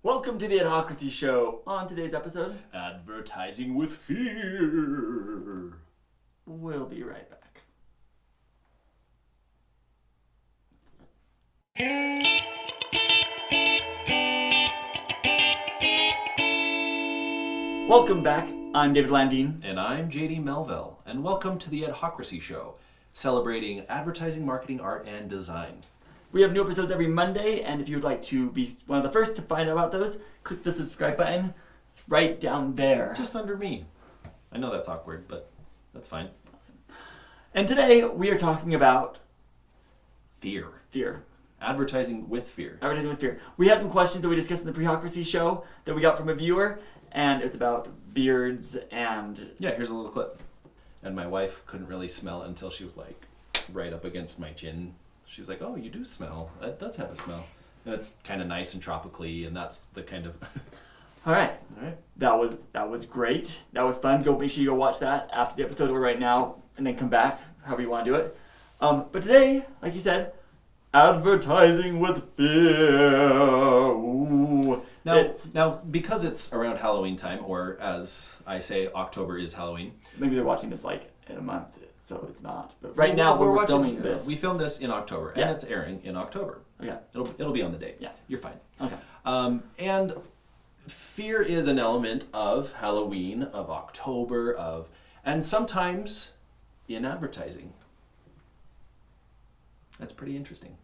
Welcome to the Adhocracy Show. On today's episode, Advertising with fear. We'll be right back. Welcome back. I'm David Landeen. And I'm JD Melville. And welcome to the Adhocracy Show, celebrating advertising, marketing, art, and design. We have new episodes every Monday, and if you would like to be one of the first to find out about those, click the subscribe button. It's right down there. Just under me. I know that's awkward, but that's fine. And today we are talking about Fear. fear. Advertising with fear. Advertising with fear. We had some questions that we discussed in the Pre-Hocracy Show that we got from a viewer, and it's about beards and... Yeah, here's a little clip. And my wife couldn't really smell it until she was like right up against my chin. She was like, "Oh, you do smell. That does have a smell." And it's kind of nice and tropically, and that's the kind of... All right. All right. That was great. That was fun. Make sure you go watch that after the episode we're right now, and then come back, however you want to do it. But today, like you said, advertising with fear. Ooh. Now, because it's around Halloween time, or as I say, October is Halloween. Maybe they're watching this like in a month, so it's not. But right now, we're filming this. We filmed this in October, and it's airing in October. Okay. It'll be on the date. Yeah. You're fine. Okay. And fear is an element of Halloween, of October, and sometimes in advertising. That's pretty interesting.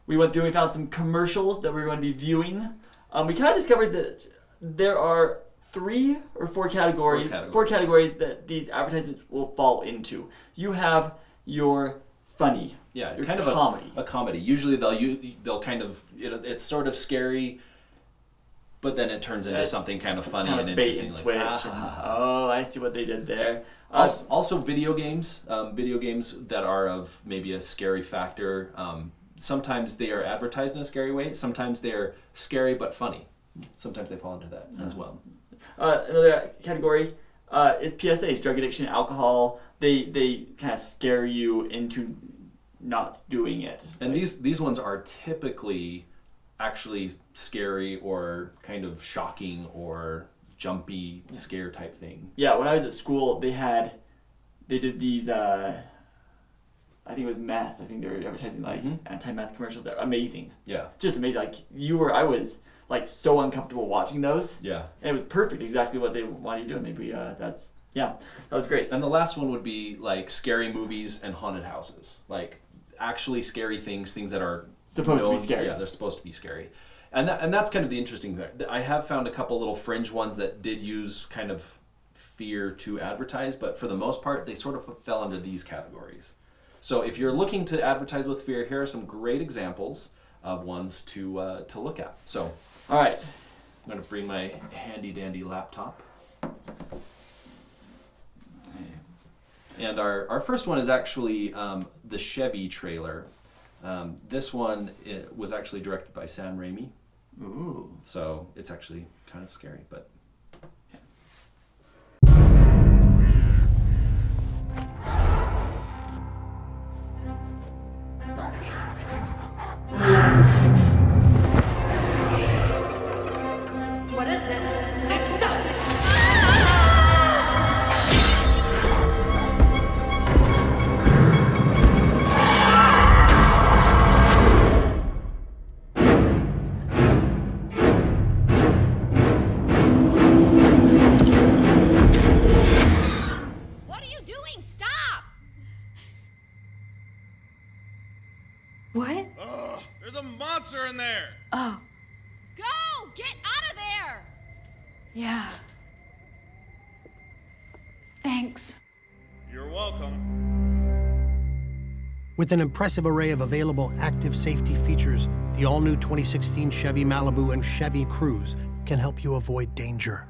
We went through and we found some commercials that we were going to be viewing. We kind of discovered that there are 3 or 4 categories. Four categories that these advertisements will fall into. You have your funny. Yeah, your kind comedy. of a comedy. Usually they'll kind of, it's sort of scary, but then it turns into something kind of funny and bait interesting. And switch. Oh, I see what they did there. Also video games that are of maybe a scary factor. Sometimes they are advertised in a scary way. Sometimes they're scary but funny. Sometimes they fall into that as well. Another category is PSAs, drug addiction, alcohol. They kind of scare you into not doing it. And these ones are typically actually scary or kind of shocking or jumpy scare type thing. Yeah, when I was at school, they did these. I think it was meth. I think they were advertising like anti-meth commercials. They're amazing. Yeah. Just amazing. I was like so uncomfortable watching those. Yeah. And it was perfect, exactly what they wanted you to do. Maybe that was great. And the last one would be like scary movies and haunted houses. Like actually scary things that are supposed to be scary. Yeah, they're supposed to be scary. And that's kind of the interesting thing. I have found a couple little fringe ones that did use kind of fear to advertise, but for the most part, they sort of fell under these categories. So if you're looking to advertise with fear, here are some great examples of ones to look at. So, all right, I'm going to bring my handy dandy laptop. And our first one is actually the Chevy trailer. This one was actually directed by Sam Raimi. Ooh. So it's actually kind of scary, but... What is this? What are you doing? Stop! What? Ugh, there's a monster in there! Oh. Go! Get out of there! Yeah. Thanks. You're welcome. With an impressive array of available active safety features, the all-new 2016 Chevy Malibu and Chevy Cruze can help you avoid danger.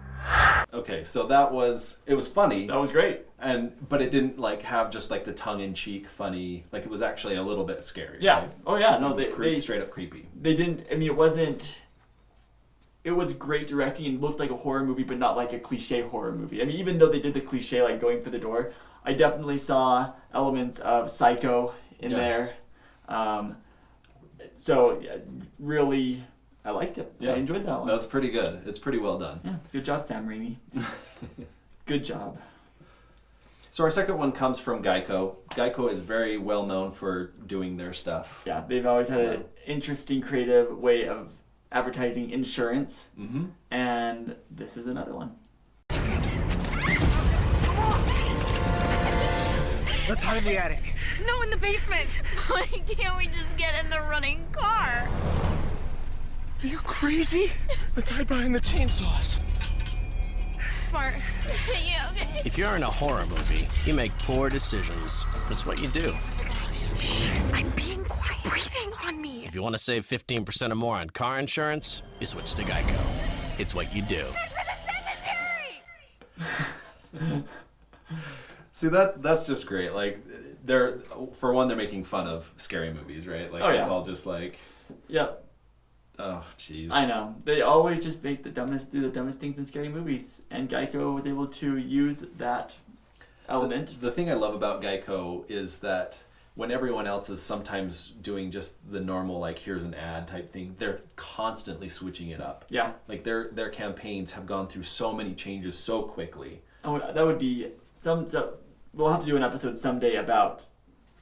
Okay, so it was funny. That was great. But it didn't have just the tongue-in-cheek funny. It was actually a little bit scary. Yeah. Right? Oh yeah. No, It was they straight up creepy. They didn't. I mean, it wasn't. It was great directing and looked like a horror movie, but not like a cliche horror movie. I mean, even though they did the cliche going for the door, I definitely saw elements of Psycho in there. So really I liked it. Yeah. I enjoyed that one. That's pretty good. It's pretty well done. Yeah, good job, Sam Raimi. Good job. So our second one comes from Geico. Geico is very well known for doing their stuff. Yeah, they've always had an interesting, creative way of advertising insurance. Mm-hmm. And this is another one. Let's hide in the attic. No, in the basement. Why can't we just get in the running car? Are you crazy? Let's hide behind the chainsaws. Smart. Yeah, okay. If you're in a horror movie, you make poor decisions. That's what you do. Shh, I'm being quiet. Breathing on me. If you want to save 15% or more on car insurance, you switch to Geico. It's what you do. See, that's just great. Like, they're making fun of scary movies, right? Like, it's all just like, Yep. oh, jeez. I know. They always just make do the dumbest things in scary movies. And Geico was able to use that element. The thing I love about Geico is that when everyone else is sometimes doing just the normal, like, here's an ad type thing, they're constantly switching it up. Yeah. Like, their campaigns have gone through so many changes so quickly. Oh, that would be we'll have to do an episode someday about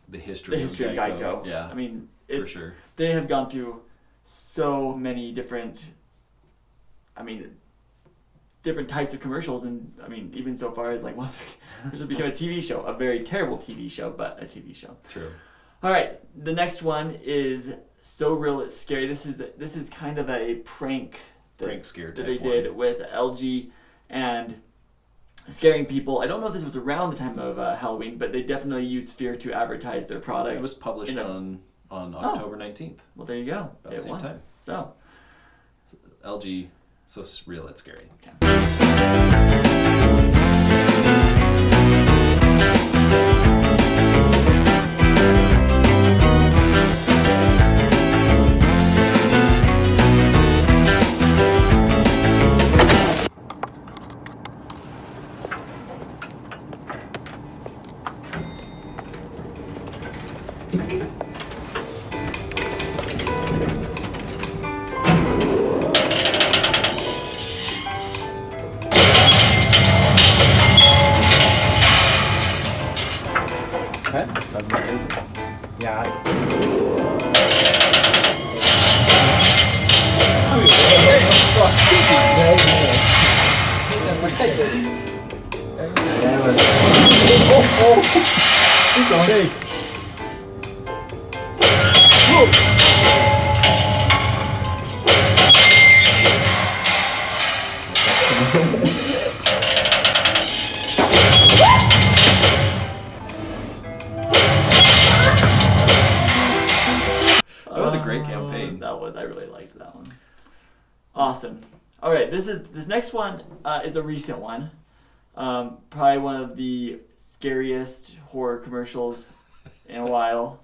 The history of Geico. Yeah. I mean, for sure. They have gone through so many different types of commercials, and I mean, even so far as like, well, this will become a TV show, a very terrible TV show, but a TV show. True. All right, the next one is so real it's scary. This is kind of a prank scare that type they one. did with LG and scaring people. I don't know if this was around the time of Halloween, but they definitely used fear to advertise their product. It was published on October 19th. Well, there you go. About the same time. So, LG, so real it's scary. That was a great campaign. I really liked that one. Awesome. All right, this next one is a recent one. Probably one of the scariest horror commercials in a while.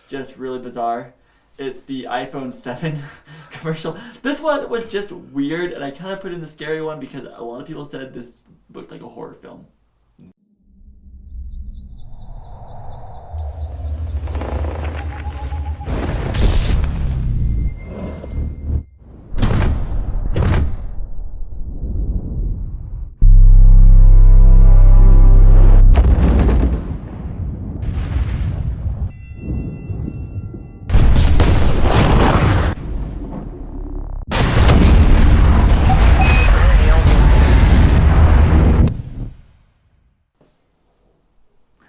Just really bizarre. It's the iPhone 7 commercial. This one was just weird, and I kind of put in the scary one because a lot of people said this looked like a horror film.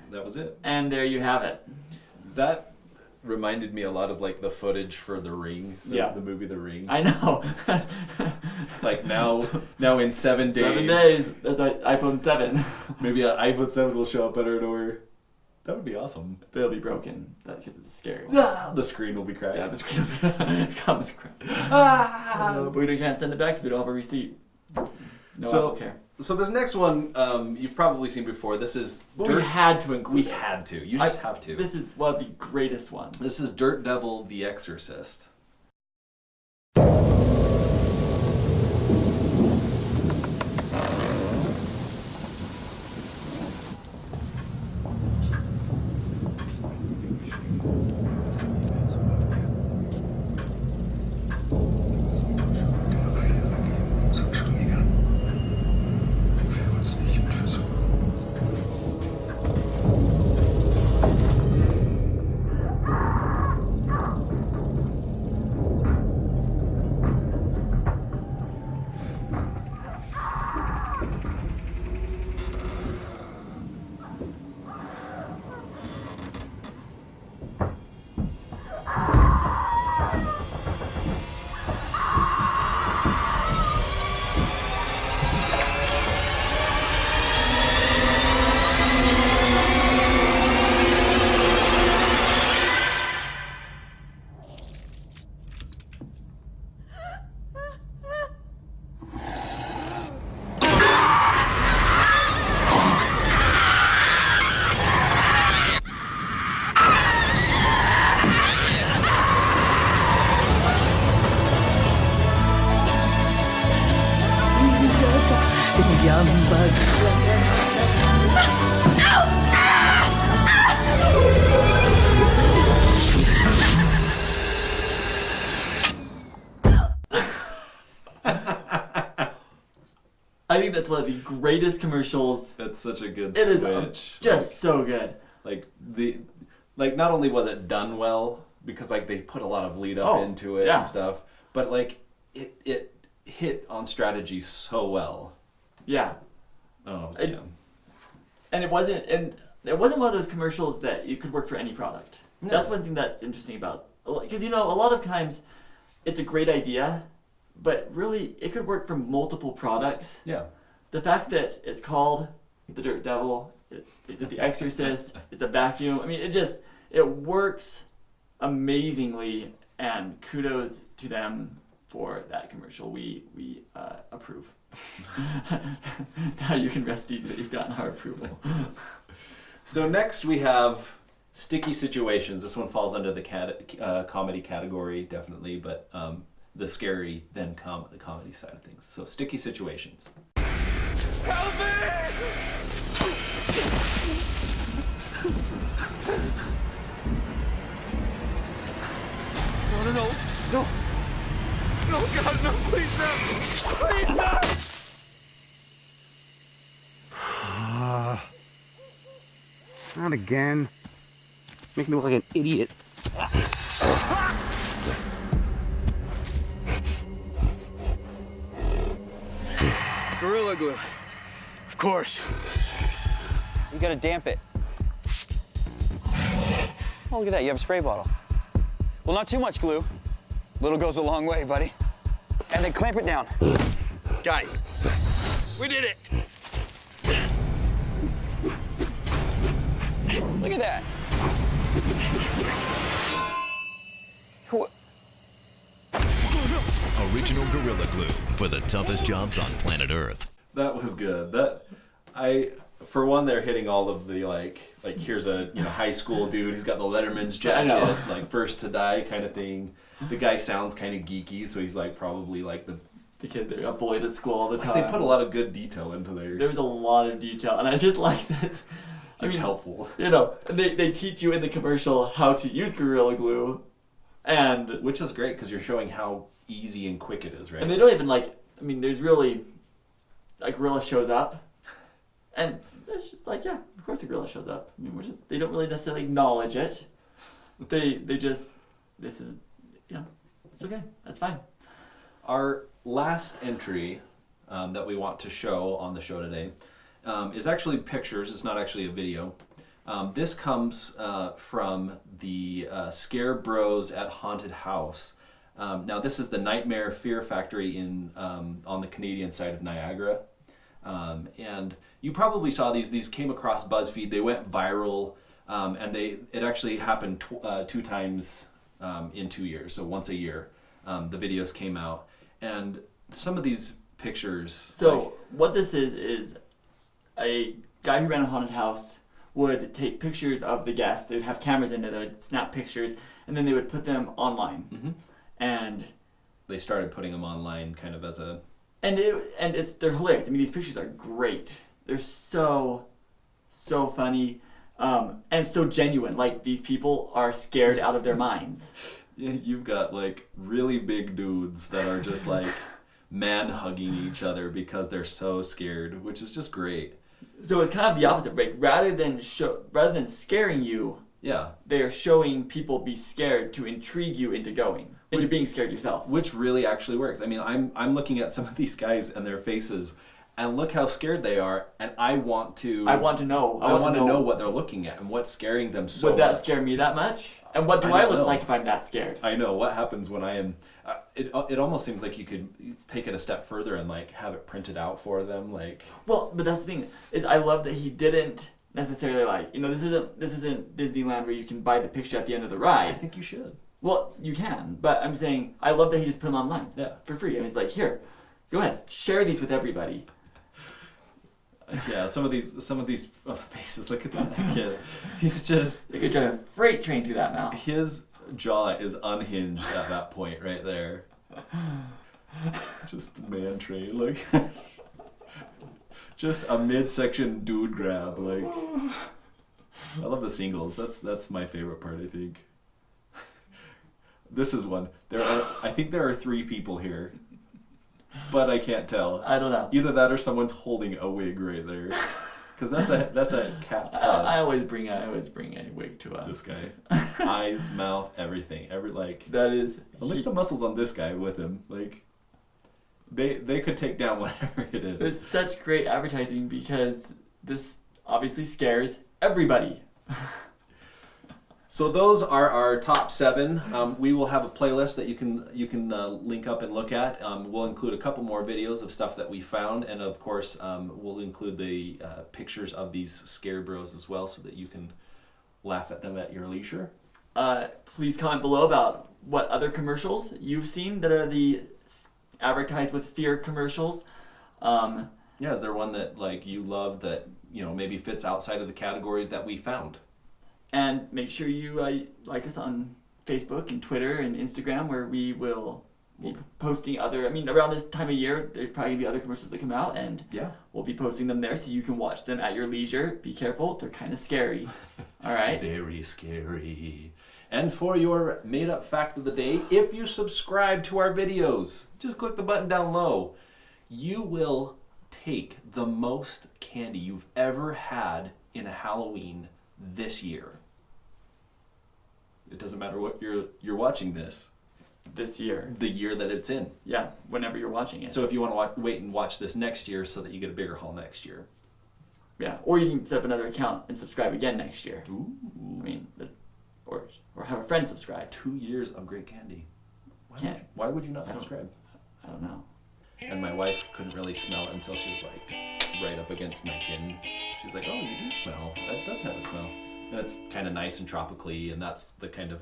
That was it. And there you have it. That reminded me a lot of like the footage for The Ring, the movie The Ring. I know. Like now in 7 days. 7 days. That's an iPhone 7. Maybe an iPhone 7 will show up at our door. That would be awesome. But it'll be broken because it's a scary one. The screen will be cracked. Yeah, the screen comes cracked. But we can't send it back because we don't have a receipt. No Apple Care. So this next one, you've probably seen before. This is But we had to include We it. had to. You just have to. This is one of the greatest ones. This is Dirt Devil the Exorcist. I think that's one of the greatest commercials. That's such a good It switch. is just so good. Not only was it done well, because like they put a lot of lead up into it and stuff, but like it hit on strategy so well. Yeah. Oh, and it wasn't one of those commercials that you could work for any product. No. That's one thing that's interesting about, because a lot of times it's a great idea, but really it could work for multiple products. Yeah. The fact that it's called The Dirt Devil, they did The Exorcist, it's a vacuum. I mean, it works amazingly, and kudos to them for that commercial. We approve. Now you can rest easy that you've gotten our approval. So next we have Sticky Situations. This one falls under the comedy category, definitely, but the scary then the comedy side of things. So Sticky Situations. Help me! No. No, God, no, please, no. Please, no. Not again. Make me look like an idiot. Gorilla Glue. Of course. You gotta damp it. Oh, look at that, you have a spray bottle. Well, not too much glue. Little goes a long way, buddy. And then clamp it down. Guys, we did it. Look at that. What? Original Gorilla Glue for the toughest jobs on planet Earth. That was good. For one, they're hitting all of the like here's a high school dude. He's got the Letterman's jacket, like first to die kind of thing. The guy sounds kind of geeky, so he's like probably like the kid that got bullied at school all the time. They put a lot of good detail into there. There was a lot of detail, and I just like that. It's helpful. They teach you in the commercial how to use Gorilla Glue, and which is great because you're showing how easy and quick it is, right? And they don't even there's really a gorilla shows up, and it's just like, yeah, of course a gorilla shows up. I mean, they don't really necessarily acknowledge it. They just, this is, it's okay, that's fine. Our last entry that we want to show on the show today is actually pictures. It's not actually a video. This comes from the Scare Bros at Haunted House. Now this is the Nightmare Fear Factory on the Canadian side of Niagara. And you probably saw these. These came across BuzzFeed. They went viral, and it actually happened two times in 2 years. So once a year, the videos came out, and some of these pictures. So what this is a guy who ran a haunted house would take pictures of the guests. They'd have cameras in there. They would snap pictures, and then they would put them online. Mm-hmm. And they started putting them online, kind of as a. They're hilarious. I mean, these pictures are great. They're so funny, and so genuine. Like, these people are scared out of their minds. Yeah, you've got like really big dudes that are just like man hugging each other because they're so scared, which is just great. So it's kind of the opposite. Like, rather than scaring you, yeah, they are showing people be scared to intrigue you into being scared yourself. Which really actually works. I mean, I'm looking at some of these guys and their faces, and look how scared they are, and I want to know. I want to know what they're looking at and what's scaring them so much. Would that scare me that much? And what do I look like if I'm that scared? I know. What happens when I am... It almost seems like you could take it a step further and like have it printed out for them. Like. Well, but that's the thing, is I love that he didn't necessarily this isn't Disneyland where you can buy the picture at the end of the ride. I think you should. Well, you can, but I'm saying I love that he just put them online. Yeah. For free. I mean, he's like, here, go ahead, share these with everybody. Yeah, some of these faces. Look at that kid. He's just. They could drive a freight train through that mouth. His jaw is unhinged at that point right there. Just the man train. Look. Just a midsection dude grab, like. I love the singles. That's my favorite part, I think. This is one. I think there are 3 people here, but I can't tell. I don't know. Either that or someone's holding a wig right there, because that's a cat. I always bring a wig to this guy. Eyes, mouth, everything. That is. Look at the muscles on this guy with him. Like. They could take down whatever it is. It's such great advertising because this obviously scares everybody. So those are our top 7. We will have a playlist that you can link up and look at. We'll include a couple more videos of stuff that we found, and of course we'll include the pictures of these scare bros as well, so that you can laugh at them at your leisure. Please comment below about what other commercials you've seen that are the advertised with fear commercials. Yeah, is there one that like you love that maybe fits outside of the categories that we found? And make sure you like us on Facebook and Twitter and Instagram, where we will be posting around this time of year, there's probably going to be other commercials that come out, and we'll be posting them there so you can watch them at your leisure. Be careful, they're kind of scary. All right? Very scary. And for your made-up fact of the day, if you subscribe to our videos, just click the button down low. You will take the most candy you've ever had in a Halloween this year. It doesn't matter what you're watching this. This year. The year that it's in. Yeah, whenever you're watching it. So if you want to wait and watch this next year so that you get a bigger haul next year. Yeah, or you can set up another account and subscribe again next year. Ooh. Or have a friend subscribe. 2 years of great candy. Why would you not subscribe? I don't know. And my wife couldn't really smell it until she was like right up against my chin. She was like, "Oh, you do smell. That does have a smell." And it's kind of nice and tropically, and that's the kind of